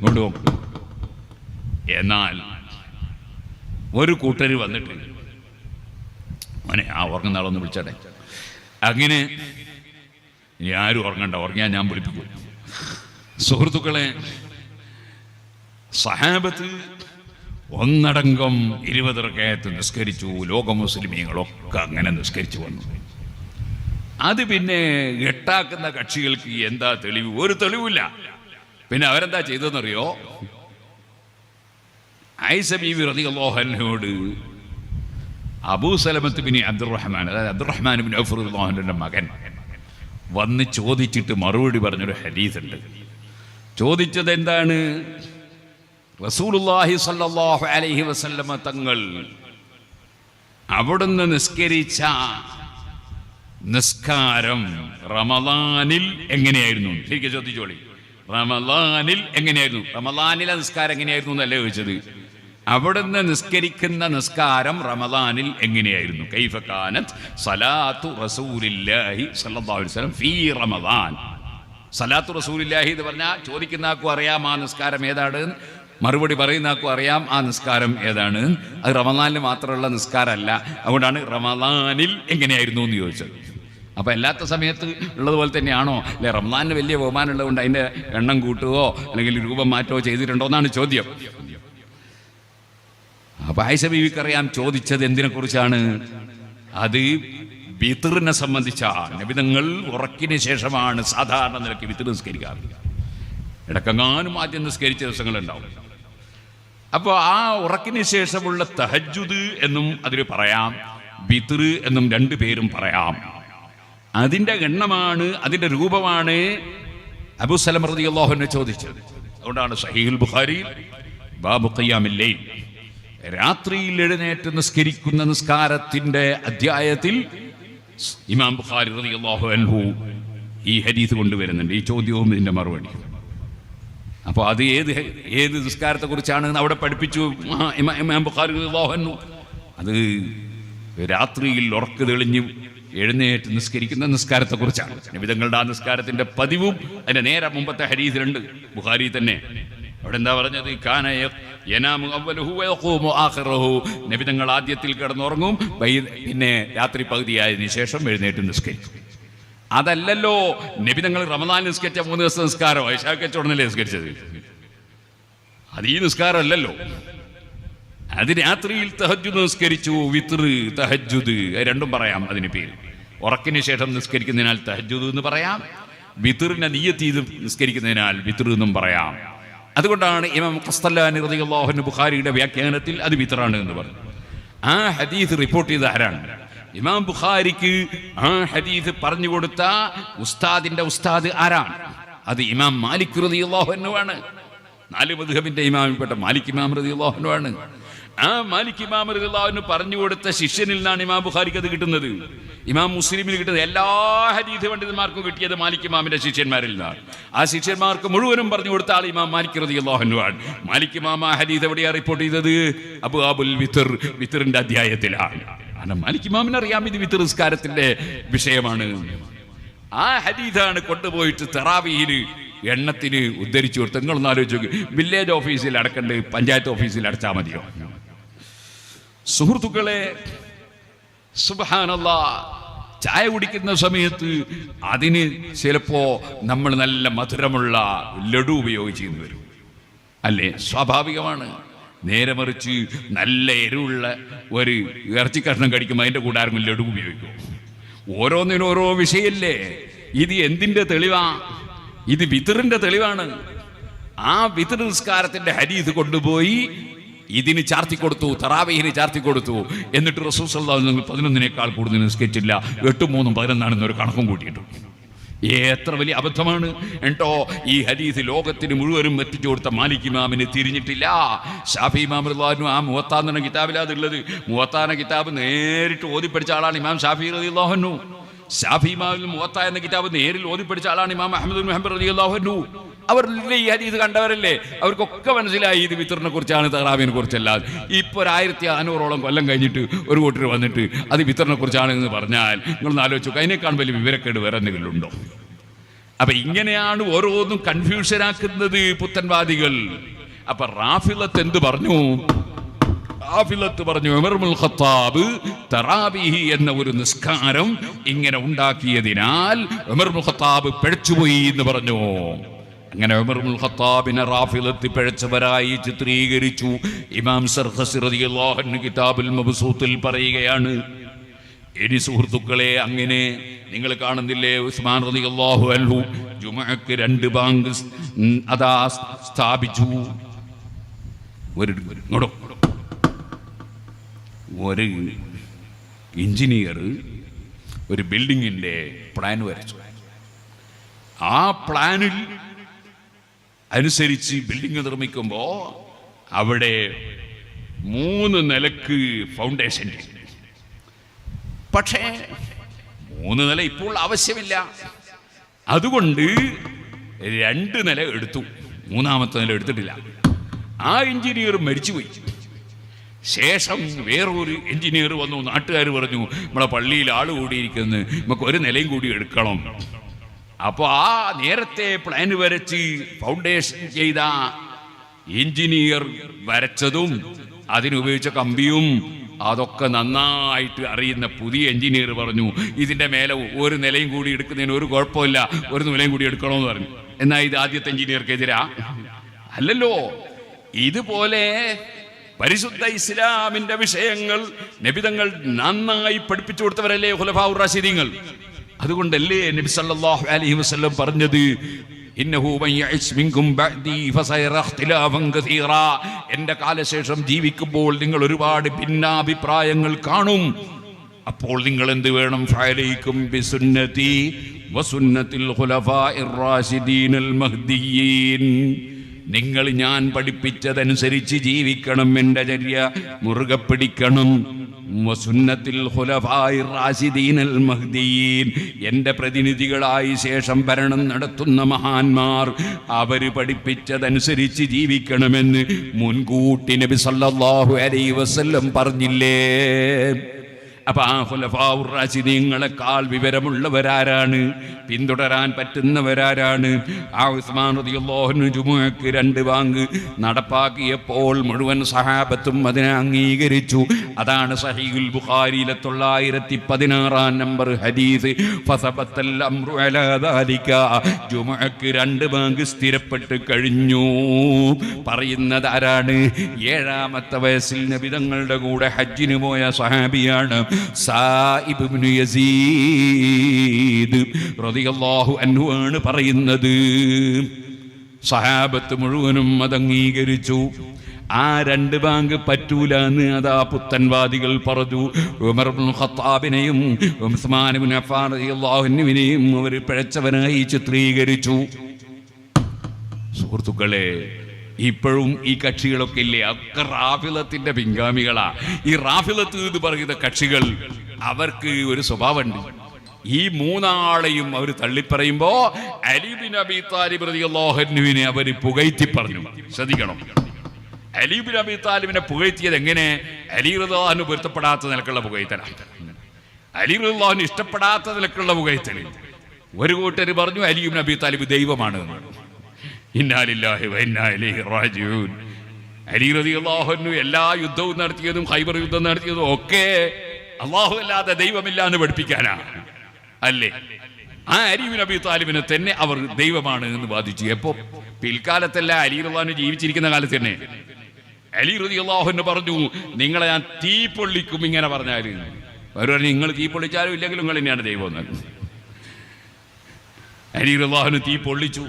കൊണ്ടുപോകും. എന്നാൽ ഒരു കൂട്ടർ വന്നിട്ട് മോനെ ആ ഉറങ്ങുന്ന ആളൊന്ന് വിളിച്ചടേ. അങ്ങനെ ആരും ഉറങ്ങണ്ട, ഉറങ്ങിയാൽ ഞാൻ വിളിപ്പിക്കും. സുഹൃത്തുക്കളെ, സഹാബത്ത് ഒന്നടങ്കം 20 റക്അത്ത് നിസ്കരിച്ചു. ലോക മുസ്ലിമീങ്ങളൊക്കെ അങ്ങനെ നിസ്കരിച്ചു വന്നു. അത് പിന്നെ എട്ടാക്കുന്ന കക്ഷികൾക്ക് എന്താ തെളിവ്? ഒരു തെളിവില്ല. പിന്നെ അവരെന്താ ചെയ്തതെന്നറിയോ? ആയിഷ ബീവി റളിയല്ലാഹു അൻഹയോട് അബൂ സലമത്ത് ബിൻ അബ്ദുറഹ്മാൻ, അതായത് അബ്ദുറഹ്മാൻ ബിൻ ഔഫ് റളിയല്ലാഹു അൻഹുവിന്റെ മകൻ വന്ന് ചോദിച്ചിട്ട് മറുപടി പറഞ്ഞൊരു ഹദീസുണ്ട്. ചോദിച്ചത് എന്താണ്? റസൂലുള്ളാഹി സ്വല്ലല്ലാഹു അലൈഹി വസല്ലമ തങ്ങൾ അവിടുന്ന് നിസ്കരിച്ച നിസ്കാരം റമളാനിൽ എങ്ങനെയായിരുന്നു? ശരിക്കും ചോദിച്ചോളി. റമളാനിൽ എങ്ങനെയായിരുന്നു? റമളാനിലെ നിസ്കാരം എങ്ങനെയായിരുന്നു എന്നല്ലേ ചോദിച്ചത്. അവിടുന്ന് നിസ്കരിക്കുന്ന നിസ്കാരം റമളാനിൽ എങ്ങനെയായിരുന്നു? കൈഫ കാനത് സലാത്തു റസൂലില്ലാഹി സ്വല്ലല്ലാഹു അലൈഹി വസല്ലം ഫീ റമളാൻ. സലാത്തു റസൂലില്ലാഹി എന്ന് പറഞ്ഞാൽ ചോദിക്കുന്ന ആൾക്കും അറിയാം ആ നിസ്കാരം ഏതാണ്, മറുപടി പറയുന്ന ആൾക്കും അറിയാം ആ നിസ്കാരം ഏതാണ്. അത് റമളാനിൽ മാത്രമുള്ള നിസ്കാരമല്ല. അതുകൊണ്ടാണ് റമളാനിൽ എങ്ങനെയായിരുന്നു എന്ന് ചോദിച്ചത്. അപ്പോൾ അല്ലാത്ത സമയത്ത് ഉള്ളതുപോലെ തന്നെയാണോ? അല്ലെ റമളാനിന് വലിയ ബഹുമാനം ഉള്ളതുകൊണ്ട് അതിൻ്റെ എണ്ണം കൂട്ടുകയോ അല്ലെങ്കിൽ രൂപം മാറ്റുകയോ ചെയ്തിട്ടുണ്ടോ എന്നാണ് ചോദ്യം. അപ്പോൾ ആയിഷ ബീവിക്കറിയാം ചോദിച്ചത് എന്തിനെക്കുറിച്ചാണ്. അത് വിത്റിനെ സംബന്ധിച്ചാണ്. നബിതങ്ങൾ ഉറക്കിന് ശേഷമാണ് സാധാരണ നിലയ്ക്ക് വിത്ർ നിസ്കരിക്കാറ്. ഇടക്കെങ്ങാനും ആദ്യം നിസ്കരിച്ച ദിവസങ്ങളുണ്ടാവും. അപ്പോൾ ആ ഉറക്കിന് ശേഷമുള്ള തഹജ്ജുദ് എന്നും അതിന് പറയാം, വിത്ർ എന്നും രണ്ടു പേരും പറയാം. അതിൻ്റെ എണ്ണമാണ്, അതിൻ്റെ രൂപമാണ് അബൂ സലമ റളിയല്ലാഹു അൻഹു ചോദിച്ചത്. അതുകൊണ്ടാണ് സഹീഹുൽ ബുഖാരിയിൽ ബാബു ഖിയാമിൽ ലൈൽ, രാത്രിയിൽ എഴുന്നേറ്റ് നിസ്കരിക്കുന്ന നിസ്കാരത്തിൻ്റെ അധ്യായത്തിൽ ഇമാം ബുഖാരി റളിയല്ലാഹു അൻഹു ഈ ഹദീസ് കൊണ്ടുവരുന്നുണ്ട്. ഈ ചോദ്യവും ഇതിൻ്റെ മറുപടി. അപ്പോൾ അത് ഏത് നിസ്കാരത്തെക്കുറിച്ചാണ് അവിടെ പഠിപ്പിച്ചു ഇമാം ബുഖാരി റളിയല്ലാഹു അൻഹു. അത് രാത്രിയിൽ ഉറക്ക് തെളിഞ്ഞ് എഴുന്നേറ്റ് നിസ്കരിക്കുന്ന നിസ്കാരത്തെക്കുറിച്ചാണ്. നബിതങ്ങളുടെ ആ നിസ്കാരത്തിൻ്റെ പതിവും അതിൻ്റെ നേരെ മുമ്പത്തെ ഹദീസിലുണ്ട് ബുഖാരി തന്നെ. അവിടെ എന്താ പറഞ്ഞത്? കാന യനാമു അവ്വലുഹു വയഖൂമു ആഖിറഹു. നബിതങ്ങൾ ആദ്യത്തിൽ കിടന്നുറങ്ങും, പിന്നെ രാത്രി പകുതിയായതിനു ശേഷം എഴുന്നേറ്റ് നിസ്കരിക്കും. അതല്ലല്ലോ നബിതങ്ങൾ റമളാൻ നിസ്കരിച്ച 3 ദിവസത്തെ നിസ്കാരം ഇശാക്ക് ഉടനല്ലേ നിസ്കരിച്ചത്. അത് ഈ നിസ്കാരമല്ലല്ലോ. അത് രാത്രിയിൽ തഹജ്ജുദ് നിസ്കരിച്ചു. വിത്ർ, തഹജ്ജുദ് രണ്ടും പറയാം. അതിന് പേര് ഉറക്കിന് ശേഷം നിസ്കരിക്കുന്നതിനാൽ തഹജ്ജുദ് എന്ന് പറയാം, വിത്റിനെ നിയ്യത്ത് ചെയ്ത് നിസ്കരിക്കുന്നതിനാൽ വിത്ർ എന്നും പറയാം. അതുകൊണ്ടാണ് ഇമാം ഖസ്തലാനി റളിയല്ലാഹു അൻഹു ബുഖാരിയുടെ വ്യാഖ്യാനത്തിൽ അത് വിത്റാണ് എന്ന് പറഞ്ഞു. ആ ഹദീസ് റിപ്പോർട്ട് ചെയ്ത ആരാണ്? ഇമാം ബുഖാരിക്ക് ആ ഹദീസ് പറഞ്ഞു കൊടുത്ത ഉസ്താദിന്റെ ഉസ്താദ് ആരാണ്? അത് ഇമാം മാലിക് റളിയല്ലാഹു അൻഹു ആണ്. 4 മദ്ഹബിന്റെ ഇമാമിൽപ്പെട്ട മാലിക് ഇമാം റളിയല്ലാഹു അൻഹു ആണ്. ആ മാലിക് ഇമാം റളിയല്ലാഹു അൻഹു പറഞ്ഞു കൊടുത്ത ശിഷ്യനിൽ നിന്നാണ് ഇമാം ബുഖാരിക്ക് അത് കിട്ടുന്നത്. ഇമാം മുസ്ലിമിൽ കിട്ടുന്നത് എല്ലാ ഹദീസ് പണ്ഡിതന്മാർക്കും കിട്ടിയത് മാലിക് ഇമാമിന്റെ ശിഷ്യന്മാരിൽ നിന്നാണ്. ആ ശിഷ്യന്മാർക്ക് മുഴുവനും പറഞ്ഞു കൊടുത്ത ആൾ ഇമാം മാലിക് റളിയല്ലാഹു അൻഹു ആണ്. മാലിക് ഇമാം ആ ഹദീസ് എവിടെയാണ് റിപ്പോർട്ട് ചെയ്തത്? അബ്വാബുൽ വിത്ർ, വിത്റിന്റെ അധ്യായത്തിലാണ്. കാരണം മാലിക് ഇമാമിന് അറിയാം ഇത് വിത്ർ നിസ്കാരത്തിന്റെ വിഷയമാണ്. ആ ഹദീസാണ് കൊണ്ടുപോയിട്ട് തറാവീഹിന് എണ്ണത്തിന് ഉദ്ധരിച്ചു കൊടുത്ത്. നിങ്ങളൊന്ന് ആലോചിച്ച് നോക്ക്, വില്ലേജ് ഓഫീസിൽ അടക്കണ്ട്, പഞ്ചായത്ത് ഓഫീസിൽ അടച്ചാൽ മതിയോ? സുഹൃത്തുക്കളെ, സുബ്ഹാനല്ലാഹ്, ചായ കുടിക്കുന്ന സമയത്ത് അതിന് ചിലപ്പോ നമ്മൾ നല്ല മധുരമുള്ള ലഡു ഉപയോഗിച്ചെന്ന് വരും, അല്ലേ? സ്വാഭാവികമാണ്. നേരെ മറിച്ച് നല്ല എരിവുള്ള ഒരു ഇറച്ചി കഷ്ണം കഴിക്കുമ്പോൾ അതിൻ്റെ കൂടെ ആരെങ്കിലും ലഡു ഉപയോഗിക്കും. ഓരോന്നിനും ഓരോ വിഷയല്ലേ. ഇത് എന്തിൻ്റെ തെളിവാ? ഇത് വിത്റിന്റെ തെളിവാണ്. ആ വിത്ർ നിസ്കാരത്തിന്റെ ഹദീസ് കൊണ്ടുപോയി ഇതിന് ചാർത്തി കൊടുത്തു, തറാവീഹിന് ചാർത്തി കൊടുത്തു. എന്നിട്ട് റസൂൽ സല്ലല്ലാഹു അലൈഹി വസല്ലം 11 കൂടുതൽ നിസ്കരിച്ചില്ല, 8, 3, 11 ഒരു കണക്കും കൂട്ടിയിട്ടു. എത്ര വലിയ അബദ്ധമാണ് കേട്ടോ. ഈ ഹദീസ് ലോകത്തിന് മുഴുവനും എത്തിച്ചു കൊടുത്ത മാലിക് ഇമാമിന് തിരിഞ്ഞിട്ടില്ല. ഷാഫി ഇമാം റളിയല്ലാഹു അൻഹു ആ മുവത്താ എന്ന കിതാബിലാണ് ഉള്ളത്. മുവത്താന കിതാബ് നേരിട്ട് ഓതി പഠിച്ച ആളാണ് ഇമാം ഷാഫി റളിയല്ലാഹു അൻഹു. ഷാഫി ഇമാമിൽ മുവത്ത എന്ന കിതാബ് നേരിൽ ഓതി പഠിച്ച ആളാണ് ഇമാം അഹ്മദ് ബിൻ ഹംബൽ റളിയല്ലാഹു അൻഹു. അവരല്ലേ ഈ ഹദീസ് കണ്ടവരല്ലേ? അവർക്കൊക്കെ മനസ്സിലായി ഇത് വിത്റിനെ കുറിച്ചാണ്, തറാവീഹിനെ കുറിച്ചല്ല. ഇപ്പോൾ 1500 കൊല്ലം കഴിഞ്ഞിട്ട് ഒരു കൂട്ടർ വന്നിട്ട് അത് വിത്റിനെ കുറിച്ചാണ് എന്ന് പറഞ്ഞാൽ നിങ്ങളൊന്ന് ആലോചിച്ചു, അതിനേക്കാൾ വലിയ വിവരക്കേട് വേറെ എന്തെങ്കിലും ഉണ്ടോ? അപ്പൊ ഇങ്ങനെയാണ് ഓരോന്നും കൺഫ്യൂഷനാക്കുന്നത് പുത്തൻവാദികൾ. അപ്പൊ റാഫിളത്ത് എന്ത് പറഞ്ഞു? റാഫിളത്ത് പറഞ്ഞു ഉമർ ഇബ്നുൽ ഖത്താബ് തറാവീഹ് എന്ന ഒരു നിസ്കാരം ഇങ്ങനെ ഉണ്ടാക്കിയതിനാൽ ഉമർ ഇബ്നുൽ ഖത്താബ് പിഴച്ചുപോയി എന്ന് പറഞ്ഞു. അങ്ങനെ ഉമർ ഇബ്നുൽ ഖത്താബിനെ റാഫിളത്ത് പിഴച്ചവരായി ചിത്രീകരിച്ചു. ഇമാം സർഖസി റളിയല്ലാഹു അൻഹു കിതാബുൽ മബ്സൂത്തിൽ പറയുകയാണ്. ഇനി സുഹൃത്തുക്കളെ, അങ്ങനെ നിങ്ങൾ കാണുന്നില്ലേ, ഉസ്മാൻ റളിയല്ലാഹു അൻഹു ജുമുഅക്ക് 2 ബാങ്ക് അതാ സ്ഥാപിച്ചു. ഒരു എഞ്ചിനീയർ ഒരു ബിൽഡിങ്ങിൻ്റെ പ്ലാൻ വരച്ചു. ആ പ്ലാനിൽ അനുസരിച്ച് ബിൽഡിംഗ് നിർമ്മിക്കുമ്പോൾ അവിടെ 3 നിലക്ക് ഫൗണ്ടേഷൻ. പക്ഷേ 3 നില ഇപ്പോൾ ആവശ്യമില്ല. അതുകൊണ്ട് 2 നില എടുത്തു, 3-ാമത്തെ നില എടുത്തിട്ടില്ല. ആ എഞ്ചിനീയർ മരിച്ചുപോയി. ശേഷം വേറൊരു എഞ്ചിനീയർ വന്നു. നാട്ടുകാർ പറഞ്ഞു, നമ്മളെ പള്ളിയിൽ ആൾ കൂടിയിരിക്കുന്നു, നമുക്ക് 1 നിലയും കൂടി എടുക്കണം. അപ്പോൾ ആ നേരത്തെ പ്ലാൻ വരച്ച് ഫൗണ്ടേഷൻ ചെയ്ത എഞ്ചിനീയർ വരച്ചതും അതിനുപയോഗിച്ച കമ്പിയും അതൊക്കെ നന്നായിട്ട് അറിയുന്ന പുതിയ എഞ്ചിനീയർ പറഞ്ഞു, ഇതിൻ്റെ മേലെ 1 നിലയും കൂടി എടുക്കുന്നതിന് ഒരു കുഴപ്പമില്ല, 1 നിലയും കൂടി എടുക്കണമെന്ന് പറഞ്ഞു. എന്നാൽ ഇത് ആദ്യത്തെ എഞ്ചിനീയർക്കെതിരാ? അല്ലല്ലോ. ഇതുപോലെ പരിശുദ്ധ ഇസ്ലാമിന്റെ വിഷയങ്ങൾ നബിതങ്ങൾ നന്നായി പഠിപ്പിച്ചു കൊടുത്തവരല്ലേ ഖുലഫാഉർ റാഷിദീങ്ങൾ. അതുകൊണ്ടല്ലേ നബി സല്ലല്ലാഹു അലൈഹി വസല്ലം പറഞ്ഞത്, ഇന്നഹു മൻ യഇശ് മിൻകും ബഅദി ഫസയറ ഇഖ്തിലാഫൻ കസീറാ. എൻ്റെ കാലശേഷം ജീവിക്കുമ്പോൾ നിങ്ങൾ ഒരുപാട് ഭിന്നാഭിപ്രായങ്ങൾ കാണും. അപ്പോൾ നിങ്ങൾ എന്ത് വേണം? ഫഅലൈക്കും ബിസുന്നതി വസുന്നത്തിൽ ഖുലഫാഇർ റാഷിദീനൽ മഹ്ദിയീൻ. നിങ്ങൾ ഞാൻ പഠിപ്പിച്ചതനുസരിച്ച് ജീവിക്കണം, എൻ്റെ ചര്യ മുറുകെ പിടിക്കണം. വസുന്നത്തിൽ ഖുലഫാഇർ റാഷിദീനൽ മഹ്ദിയീൻ, എൻ്റെ പ്രതിനിധികളായി ശേഷം ഭരണം നടത്തുന്ന മഹാന്മാർ അവർ പഠിപ്പിച്ചതനുസരിച്ച് ജീവിക്കണമെന്ന് മുൻകൂട്ടി നബി സല്ലല്ലാഹു അലൈഹി വസല്ലം പറഞ്ഞില്ലേ? അപ്പൊ ആ ഖുലഫാഉർ റാഷിദീങ്ങളെക്കാൾ വിവരമുള്ളവരാരാണ്? പിന്തുടരാൻ പറ്റുന്നവരാരാണ്? ആ ഉസ്മാൻ റളിയല്ലാഹു അൻഹു ജുമുഅക്ക് 2 ബാങ്ക് നടപ്പാക്കിയപ്പോൾ മുഴുവൻ സഹാബത്തും അതിനെ അംഗീകരിച്ചു. അതാണ് സഹീഹുൽ ബുഖാരിയിലെ 916 നമ്പർ ഹദീസ്. ഫസബത്തൽ അംറു അലാ ദാലിക. ജുമുഅക്ക് 2 ബാങ്ക് സ്ഥിരപ്പെട്ട് കഴിഞ്ഞു. പറയുന്നത് ആരാണ്? 7-ാമത്തെ വയസ്സിൽ നബി തങ്ങളുടെ കൂടെ ഹജ്ജിന് പോയ സഹാബിയാണ് സായിബ് ഇബ്നു യസീദ് റളിയല്ലാഹു അൻഹു ആണ് പറയുന്നത്. സഹാബത്ത് മുഴുവനും അതംഗീകരിച്ചു. ആ 2 ബാങ്ക് പറ്റൂല എന്ന് അതാ പുത്തൻവാദികൾ പറഞ്ഞു. ഉമർ ഇബ്നുൽ ഖത്താബിനെയും ഉസ്മാൻ ഇബ്നു അഫ്ഫാൻ റളിയല്ലാഹു അൻഹുവിനെയും അവർ പിഴച്ചവനായി ചിത്രീകരിച്ചു. സുഹൃത്തുക്കളെ, ഇപ്പോഴും ഈ കക്ഷികളൊക്കെ ഇല്ലേ, ഒക്കെ റാഫിളത്തിന്റെ പിൻഗാമികളാ. ഈ റാഫിളത്ത് എന്ന് പറയുന്ന കക്ഷികൾ അവർക്ക് ഒരു സ്വഭാവമുണ്ട്. ഈ 3 ആളെയും അവർ തള്ളിപ്പറയുമ്പോ അലി ബിൻ അബി താലിബ് റളിയല്ലാഹു അൻഹുവിനെ അവർ പുകഴ്ത്തി പറഞ്ഞു. ശ്രദ്ധിക്കണം, അലി ബിൻ അബി താലിബിനെ പുകഴ്ത്തിയത് എങ്ങനെ? അലി റളിയല്ലാഹു അൻഹു പൊരുത്തപ്പെടാത്ത നിലക്കുള്ള പുകഴ്ത്തലാണ്. അലി റളിയല്ലാഹു അൻഹു ഇഷ്ടപ്പെടാത്ത നിലക്കുള്ള പുകഴ്ത്തൽ. ഒരു കൂട്ടർ പറഞ്ഞു അലി ബിൻ അബി താലിബ് ദൈവമാണ്. ഇന്നാ ലില്ലാഹി വ ഇന്നാ ഇലൈഹി റാജിഊൻ. അലി റളിയല്ലാഹു അൻഹു എല്ലാ യുദ്ധവും നടത്തിയതും ഖൈബർ യുദ്ധം നടത്തിയതും ഒക്കെ അല്ലാഹു അല്ലാതെ ദൈവമില്ല എന്ന് പഠിപ്പിക്കാനാ അല്ലേ? ആ അലി ബിൻ അബി താലിബിനെ തന്നെ അവർ ദൈവമാണ് എന്ന് വാദിച്ചു. എപ്പോ? പിൽക്കാലത്തല്ല, അലി റളിയല്ലാഹു അൻഹു ജീവിച്ചിരിക്കുന്ന കാലത്ത് തന്നെ. അലി റളിയല്ലാഹു അൻഹു പറഞ്ഞു, നിങ്ങളെ ഞാൻ തീ പൊള്ളിക്കും ഇങ്ങനെ പറഞ്ഞാൽ. അവർ പറഞ്ഞു, നിങ്ങൾ തീ പൊള്ളിച്ചാലും ഇല്ലെങ്കിലും നിങ്ങൾ തന്നെയാണ് ദൈവം എന്ന്. അലി റളിയല്ലാഹു അൻഹു തീ പൊള്ളിച്ചു.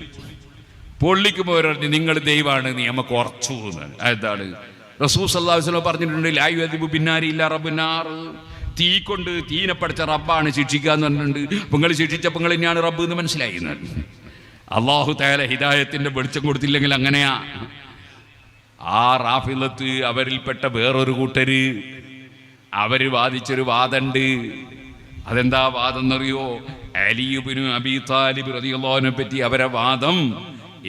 പൊള്ളിക്കുമ്പോൾ പറഞ്ഞു, നിങ്ങൾ ദൈവമാണ്, നീ നമുക്ക് ഉറച്ചു. എന്താണ് റസൂൽ സല്ലല്ലാഹു അലൈഹി വസല്ലം പറഞ്ഞിട്ടുണ്ട്, ലാ യുഅദിബു ബിന്നാരി ഇല്ലാ റബ്ബുന്നാർ. തീ കൊണ്ട് തീനെ പഠിച്ച റബ്ബാണ് ശിക്ഷിക്കുക എന്ന് പറഞ്ഞിട്ടുണ്ട്. അപ്പോൾ നിങ്ങൾ ശിക്ഷിച്ചപ്പോൾ നിങ്ങൾ തന്നെയാണ് റബ്ബ് എന്ന് മനസ്സിലായി. അല്ലാഹു തആല ഹിദായത്തിന്റെ വെളിച്ചം കൊടുത്തില്ലെങ്കിൽ അങ്ങനെയാ. ആ റാഫിളത്ത് അവരിൽപ്പെട്ട വേറൊരു കൂട്ടര് അവര് വാദിച്ചൊരു വാദമുണ്ട്. അതെന്താ വാദം എന്നറിയോ? അലി ഇബ്നു അബി താലിബ് റളിയല്ലാഹു അൻഹുവിനെ പറ്റി അവരെ വാദം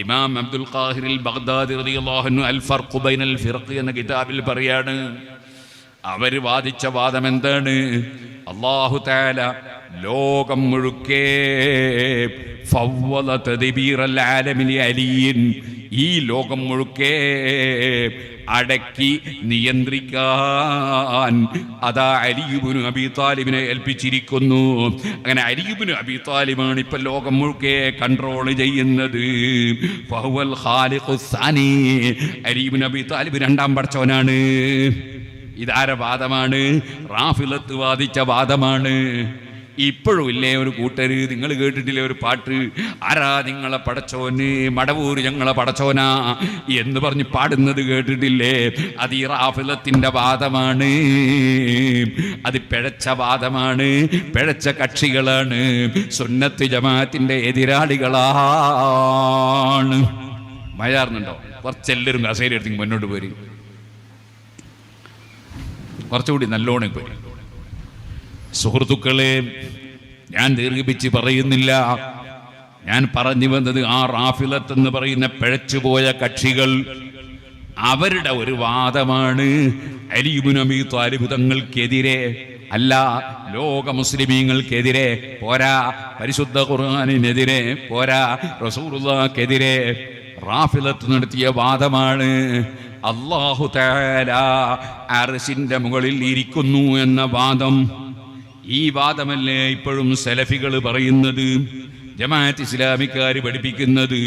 ഇമാം അബ്ദുൽ ഖാഹിർ അൽ ബഗ്ദാദി റളിയല്ലാഹു അൻഹു അൽ ഫർഖു ബൈനൽ ഫിർഖ് എന്ന കിതാബിൽ പറയാണ്. അവർ വാദിച്ച വാദം എന്താണ്? അല്ലാഹു തആല ലോകം മുഴുക്കെ ഫവ്വല തദ്ബീറൽ ആലമി അലിയിൻ, ഈ ലോകം മുഴുക്കെ അടക്കി നിയന്ത്രിക്കാൻ അതാ അലി ഇബ്നു അബീ താലിബിനെ ഏൽപ്പിച്ചിരിക്കുന്നു. അങ്ങനെ അലി ഇബ്നു അബീ താലിബാണ് ഇപ്പൊ ലോകം മുഴുക്കെ കൺട്രോൾ ചെയ്യുന്നത്. ഫഹുവൽ ഖാലിഖുസ് സാനി, അലി ഇബ്നു അബീ താലിബ് രണ്ടാം പടച്ചവനാണ്. ഇതാര വാദമാണ്? റാഫിളത്ത് വാദിച്ച വാദമാണ്. ഇപ്പോഴും ഇല്ലേ ഒരു കൂട്ടര്, നിങ്ങൾ കേട്ടിട്ടില്ലേ ഒരു പാട്ട്, ആരാ നിങ്ങളെ പടച്ചോന്, മടവൂര് ഞങ്ങളെ പടച്ചോനാ എന്ന് പറഞ്ഞ് പാടുന്നത് കേട്ടിട്ടില്ലേ? അത് ഈ റാഫിളത്തിന്റെ വാദമാണ്. അത് പിഴച്ച വാദമാണ്, പിഴച്ച കക്ഷികളാണ്, സുന്നത്ത് ജമാഅത്തിന്റെ എതിരാളികളാണ്. മഴയാറുന്നുണ്ടോ? കുറച്ചെല്ലാവരും കസേര എടുത്ത് മുന്നോട്ട് പോരി, കുറച്ചുകൂടി നല്ലോണം പോരി. സുഹൃത്തുക്കളെ, ഞാൻ ദീർഘിപ്പിച്ച് പറയുന്നില്ല. ഞാൻ പറഞ്ഞു വന്നത് ആ റാഫിളത്ത് എന്ന് പറയുന്ന പിഴച്ചുപോയ കക്ഷികൾ, അവരുടെ ഒരു വാദമാണ് അലി ഇബ്നു അബീ ത്വാലിബ് തങ്ങൾക്കെതിരെ അല്ല, ലോക മുസ്ലിമീങ്ങൾക്കെതിരെ പോരാ, പരിശുദ്ധ ഖുർആനിനെതിരെ പോരാ, റസൂലുള്ളാഹിക്കെതിരെ റാഫിളത്ത് നടത്തിയ വാദമാണ് അല്ലാഹു തആല അർശിന്റെ മുകളിൽ ഇരിക്കുന്നു എന്ന വാദം. ഈ വാദമല്ലേ ഇപ്പോഴും സലഫികൾ പറയുന്നത്, ജമാഅത്ത് ഇസ്ലാമിക്കാർ പഠിപ്പിക്കുന്നത്?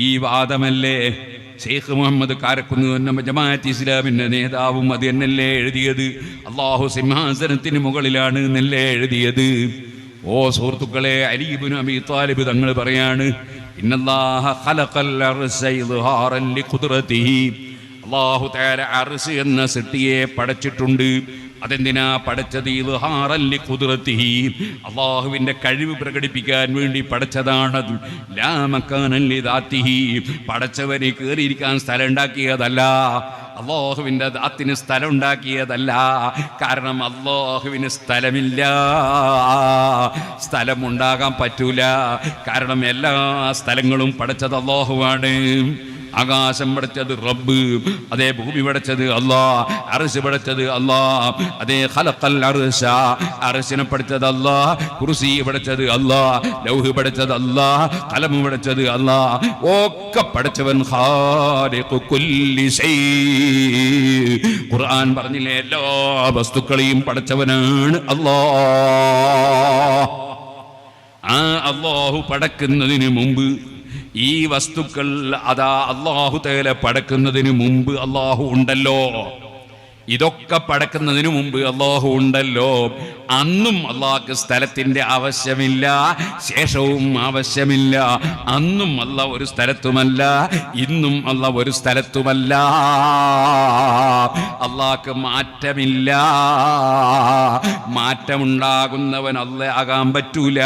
ഈ വാദമല്ലേ ശൈഖ് മുഹമ്മദ് കാരക്കുന്ന് എന്ന ജമാഅത്ത് ഇസ്ലാമിന്റെ നേതാവും അത് എന്നല്ലേ എഴുതിയത്? അല്ലാഹു സിംഹാസനത്തിന് മുകളിലാണ് എന്നല്ലേ എഴുതിയത്? ഓ സുഹൃത്തുക്കളെ, അലി ഇബ്നു അബീ ത്വാലിബ് തങ്ങൾ പറയാണ്, ഇന്നല്ലാഹ ഖലഖൽ അർശ ഇദ്ഹാറൻ ലിഖുദ്റതിഹി, അല്ലാഹു തആല അർശ് എന്ന സൃഷ്ടിയെ പടച്ചിട്ടുണ്ട്. അതെന്തിനാ പടച്ചത്? ഇദ്ഹാറൻ ലിഖുദ്റതിഹി, അല്ലാഹുവിന്റെ കഴിവ് പ്രകടിപ്പിക്കാൻ വേണ്ടി പടച്ചതാണത്. ലാ മക്കാനൻ ലിദാതിഹി, പടച്ചവനെ കയറിയിരിക്കാൻ സ്ഥലം ഉണ്ടാക്കിയതല്ല, അല്ലാഹുവിന്റെ ദാത്തിന് സ്ഥലം ഉണ്ടാക്കിയതല്ല. കാരണം അല്ലാഹുവിന് സ്ഥലമില്ല, സ്ഥലമുണ്ടാകാൻ പറ്റൂല. കാരണം എല്ലാ സ്ഥലങ്ങളും പടച്ചത് അല്ലാഹുവാണ്. ആകാശം പടച്ചത് റബ്ബ്, അതേ ഭൂമി പടച്ചത് അല്ലാ, അർശ് പടച്ചത് അല്ലാ, അതേ ഖലഖൽ അർശ, അർശിനെ പടച്ചത് അല്ലാ, കുർസി പടച്ചത് അല്ലാ, ലൗഹ് പടച്ചത് അല്ലാ, ഖലം പടച്ചത് അല്ലാ. ഒക്കെ പടച്ചവൻ ഖാലിഖു കുല്ലി ശൈ. ഖുർആൻ പറഞ്ഞില്ലേ, എല്ലാ വസ്തുക്കളെയും പടച്ചവനാണ് അല്ലാഹ്. ആ അല്ലാഹു പടക്കുന്നതിന് മുമ്പ് ഈ വസ്തുക്കൾ അതാ അല്ലാഹു തആല പടക്കുന്നതിന് മുമ്പ് അല്ലാഹു ഉണ്ടല്ലോ. ഇതൊക്കെ പടക്കുന്നതിന് മുമ്പ് അല്ലാഹു ഉണ്ടല്ലോ. അന്നും അല്ലാഹുക്ക് സ്ഥലത്തിന്റെ ആവശ്യമില്ല, ശേഷവും ആവശ്യമില്ല. അന്നും അല്ലാഹു ഒരു സ്ഥലത്തുമല്ല, ഇന്നും അല്ലാഹു ഒരു സ്ഥലത്തുമല്ല. അല്ലാഹുക്ക് മാറ്റമില്ല. മാറ്റമുണ്ടാകുന്നവൻ അല്ലാഹ് ആകാൻ പറ്റൂല.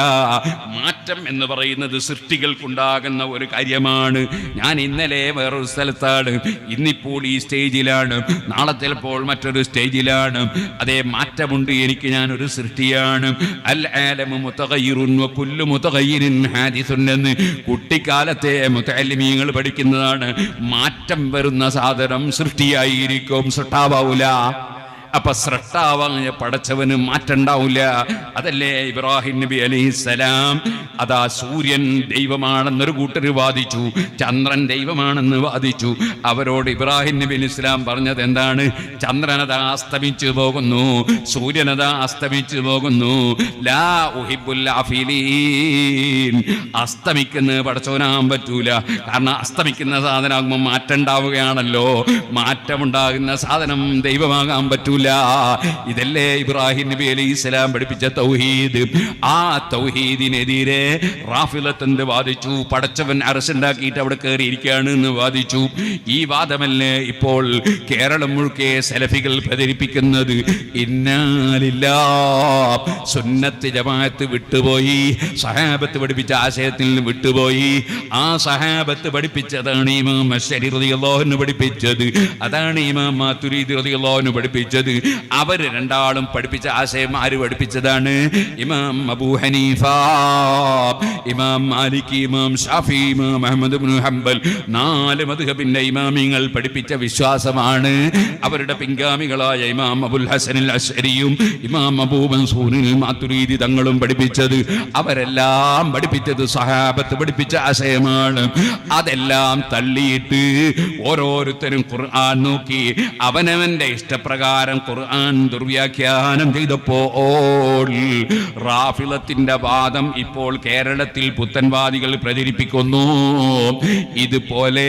മാറ്റം എന്ന് പറയുന്നത് സൃഷ്ടികൾക്കുണ്ടാകുന്ന ഒരു കാര്യമാണ്. ഞാൻ ഇന്നലെ വേറൊരു സ്ഥലത്താണ്, ഇന്നിപ്പോൾ ഈ സ്റ്റേജിലാണ്, നാളെ ചിലപ്പോൾ മറ്റൊരു സ്റ്റേജിലാണ്. അതേ മാറ്റമുണ്ട് എനിക്ക്, ഞാനൊരു സൃഷ്ടിയാണ്. അൽ ആലമു മുതഗയ്യിറുൻ വകുല്ലു മുതഗയ്യിരിൻ ഹാദിസുൻ എന്ന് കുട്ടിക്കാലത്തെ മുതഅല്ലിമീങ്ങൾ പഠിക്കുന്നതാണ്. മാറ്റം വരുന്ന സാധനം സൃഷ്ടിയായിരിക്കും, സൃഷ്ടാവൂല. അപ്പൊ സൃഷ്ടാവായ പടച്ചവന് മാറ്റണ്ടാവില്ല. അതല്ലേ ഇബ്രാഹിം നബി അലൈഹിസ്സലാം, അതാ സൂര്യൻ ദൈവമാണെന്നൊരു കൂട്ടർ വാദിച്ചു, ചന്ദ്രൻ ദൈവമാണെന്ന് വാദിച്ചു. അവരോട് ഇബ്രാഹിം നബി അലൈഹിസ്സലാം പറഞ്ഞത് എന്താണ്? ചന്ദ്രനതാ അസ്തമിച്ചു പോകുന്നു, സൂര്യനതാ അസ്തമിച്ചു പോകുന്നു. ലാ ഉഹിബ്ബുൽ ആഫിലീൻ, അസ്തമിക്കുന്ന പടച്ചവനാകാൻ പറ്റൂല. കാരണം അസ്തമിക്കുന്ന സാധനമാകുമ്പോൾ മാറ്റം ഉണ്ടാവുകയാണല്ലോ. മാറ്റമുണ്ടാകുന്ന സാധനം ദൈവമാകാൻ പറ്റൂല. ഇതല്ലേ ഇബ്രാഹിം നബി അലൈഹിസ്സലാം പഠിപ്പിച്ച തൗഹീദ്. ആ തൗഹീദിനെതിരെ റാഫിളത്ത് വാദിച്ചു, പടച്ചവൻ അറസുണ്ടാക്കിയിട്ട് അവിടെ കയറിയിരിക്കുകയാണ് എന്ന് വാദിച്ചു. ഈ വാദമല്ലേ ഇപ്പോൾ കേരളം മുഴുക്കെ സലഫികൾ പ്രചരിപ്പിക്കുന്നത്. ഇന്നാലില്ലാഹ്, സുന്നത്ത് ജമാഅത്ത് വിട്ടുപോയി, സഹാബത്ത് പഠിപ്പിച്ച ആശയത്തിൽ നിന്ന് വിട്ടുപോയി. ആ സഹാബത്ത് പഠിപ്പിച്ചതാണ് ഇമാം അശ്ശരി റളിയല്ലാഹു അൻഹു പഠിപ്പിച്ചത്, അതാണ് ഇമാം മാതുരീദി റളിയല്ലാഹു അൻഹു പഠിപ്പിച്ചത്. അവര് രണ്ടാളും പഠിപ്പിച്ച ആശയം ആര് പഠിപ്പിച്ചതാണ്? ഇമാം അബൂ ഹനീഫ. ഇമാം മാലിക്, ഇമാം ഷാഫി, ഇമാം അഹ്മദ് ഇബ്നു ഹംബൽ, 4 മദ്ഹബിന്റെ ഇമാമിങ്ങൾ പഠിപ്പിച്ച വിശ്വാസമാണ്. അവരുടെ പിൻഗാമികളായ ഇമാം അബുൽ ഹസൻ അൽ അശ്അരിയും ഇമാം അബൂ മൻസൂർ മാതുരീദി തങ്ങളും പഠിപ്പിച്ചത്. അവരെല്ലാം പഠിപ്പിച്ചത് സഹാബത്ത് പഠിപ്പിച്ച ആശയമാണ്. അതെല്ലാം തള്ളിയിട്ട് ഓരോരുത്തരും ഖുർആൻ നോക്കി അവനവന്റെ ഇഷ്ടപ്രകാരം ഖുർആൻ ദുർവ്യാഖ്യാനം ചെയ്തപ്പോൾ റാഫിളത്തിന്റെ വാദം ഇപ്പോൾ കേരളത്തിൽ പുത്തൻവാദികൾ പ്രചരിപ്പിക്കുന്നു. ഇതുപോലെ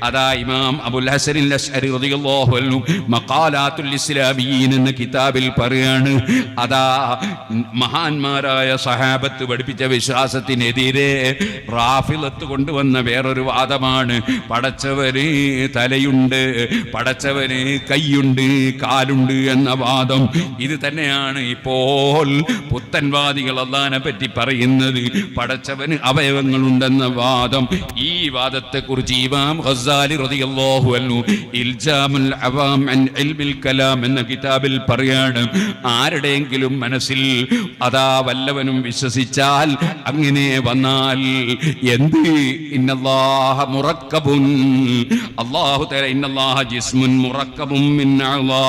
അതാ ഇമാം അബുൽ ഹസൻ അൽ അശ്അരി റളിയല്ലാഹു അൻഹു മഖാലാത്തുൽ ഇസ്ലാമിയീൻ എന്ന കിതാബിൽ പറയാണ്, അതാ മഹാന്മാരായ സഹാബത്ത് പഠിപ്പിച്ച വിശ്വാസത്തിനെതിരെ റാഫിളത്ത് കൊണ്ടുവന്ന വേറൊരു വാദമാണ് പടച്ചവന് തലയുണ്ട്, പടച്ചവന് കൈയുണ്ട്, കാലുണ്ട് എന്ന വാദം. ഇത് തന്നെയാണ് ഇപ്പോൾ പുത്തൻവാദികൾ അല്ലാഹുവിനെ പറ്റി പറയുന്നത്, പടച്ചവന് അവയവങ്ങളുണ്ടെന്ന വാദം. ഈ വാദത്തെ കുറിച്ച് ഇമാം ഗസാലി റളിയല്ലാഹു അൻഹു ഇൽജാമുൽ അവാം അൻ ഇൽമിൽ കലാം എന്ന കിതാബിൽ പറയാണ്, ആരുടെയെങ്കിലും മനസ്സിൽ അതാ വല്ലവനും വിശ്വസിച്ചാൽ അങ്ങനെ വന്നാൽ എന്ത്, ഇന്നല്ലാഹ മുറക്കബുൻ, അല്ലാഹു തആല ഇന്നല്ലാഹ ജിസ്മുൻ മുറക്കബുൻ മിൻ അഅ്ളാ,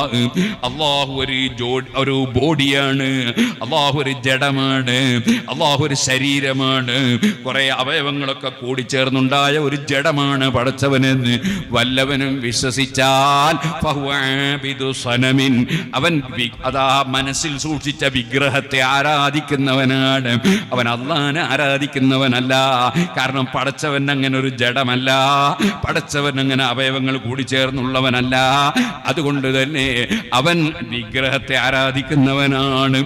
അല്ലാഹു ഒരു ബോഡിയാണ്, അല്ലാഹു ഒരു ജഡമാണ്, അല്ലാഹു ഒരു ശരീരമാണ്, കുറെ അവയവങ്ങളൊക്കെ കൂടിച്ചേർന്നുണ്ടായ ഒരു ജഡമാണ് പടച്ചവനെന്ന് വല്ലവനും വിശ്വസിച്ചാൽ ഫഹുവ ആബിദു സനമിൻ, അവൻ അതാ മനസ്സിൽ സൂക്ഷിച്ച വിഗ്രഹത്തെ ആരാധിക്കുന്നവനാണ്, അവൻ അല്ലാഹുവിനെ ആരാധിക്കുന്നവനല്ല. കാരണം പടച്ചവൻ അങ്ങനെ ഒരു ജഡമല്ല, പടച്ചവൻ അങ്ങനെ അവയവങ്ങൾ കൂടിച്ചേർന്നുള്ളവനല്ല. അതുകൊണ്ട് തന്നെ അവൻ വിഗ്രഹത്തെ ആരാധിക്കുന്നവനാണ്.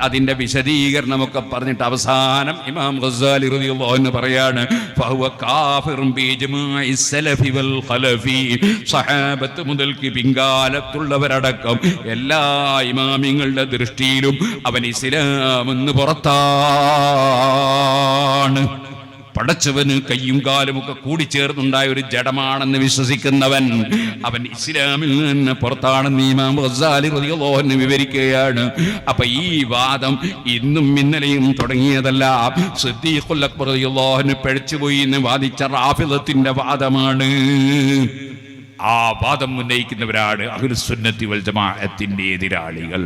അതിന്റെ വിശദീകരണമൊക്കെ പറഞ്ഞിട്ട് അവസാനം ഇമാം ഗസാലി റളിയല്ലാഹു അൻഹു പറയാണ്, ഫഹുവ കാഫിറുൻ ബിഇജ്മാഇ സലഫി വൽ ഖലഫി, സഹാബത്ത് മുതൽക്ക് പിൻകാലത്തുള്ളവരടക്കം എല്ലാ ഇമാമിങ്ങളുടെ ദൃഷ്ടിയിലും അവൻ ഇസ്ലാമെന്ന് പുറത്താണ്. പടച്ചവന് കയ്യും കാലും ഒക്കെ കൂടിച്ചേർന്നുണ്ടായ ഒരു ജഡമാണെന്ന് വിശ്വസിക്കുന്നവൻ അവൻ ഇസ്ലാമിൽ നിന്ന് പുറത്താണെന്ന് ഇമാം ഗസാലി റളിയല്ലാഹു അൻഹു വിവരിക്കുകയാണ്. അപ്പൊ ഈ വാദം ഇന്നും ഇന്നലെയും തുടങ്ങിയതല്ല. സിദ്ദീഖുൽ അക്ബർ റളിയല്ലാഹു അൻഹു പിഴച്ചുപോയി എന്ന് വാദിച്ച റാഫിളത്തിന്റെ വാദമാണ്. ആ വാദം ഉന്നയിക്കുന്നവരാണ് അഹ്ലുസുന്നത്തി വൽ ജമാഅത്തിന്റെ എതിരാളികൾ.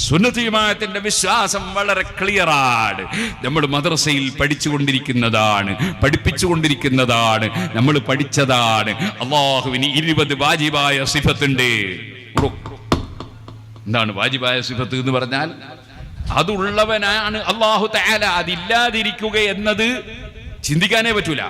സുന്നത്ത് ജമാഅത്തിന്റെ വിശ്വാസം വളരെ ക്ലിയറാണ്. നമ്മൾ മദ്രസയിൽ പഠിച്ചുകൊണ്ടിരിക്കുന്നതാണ്, പഠിപ്പിച്ചുകൊണ്ടിരിക്കുന്നതാണ്, നമ്മൾ പഠിച്ചതാണ്. അല്ലാഹുവിന് 20 വാജിബായ സിഫത്തുണ്ട്. എന്താണ് വാജിബായ സിഫത്ത് എന്ന് പറഞ്ഞാൽ? അതുള്ളവനാണ് അല്ലാഹു തആല. അതില്ലാതിരിക്കുക എന്നത് ചിന്തിക്കാനേ പറ്റൂല.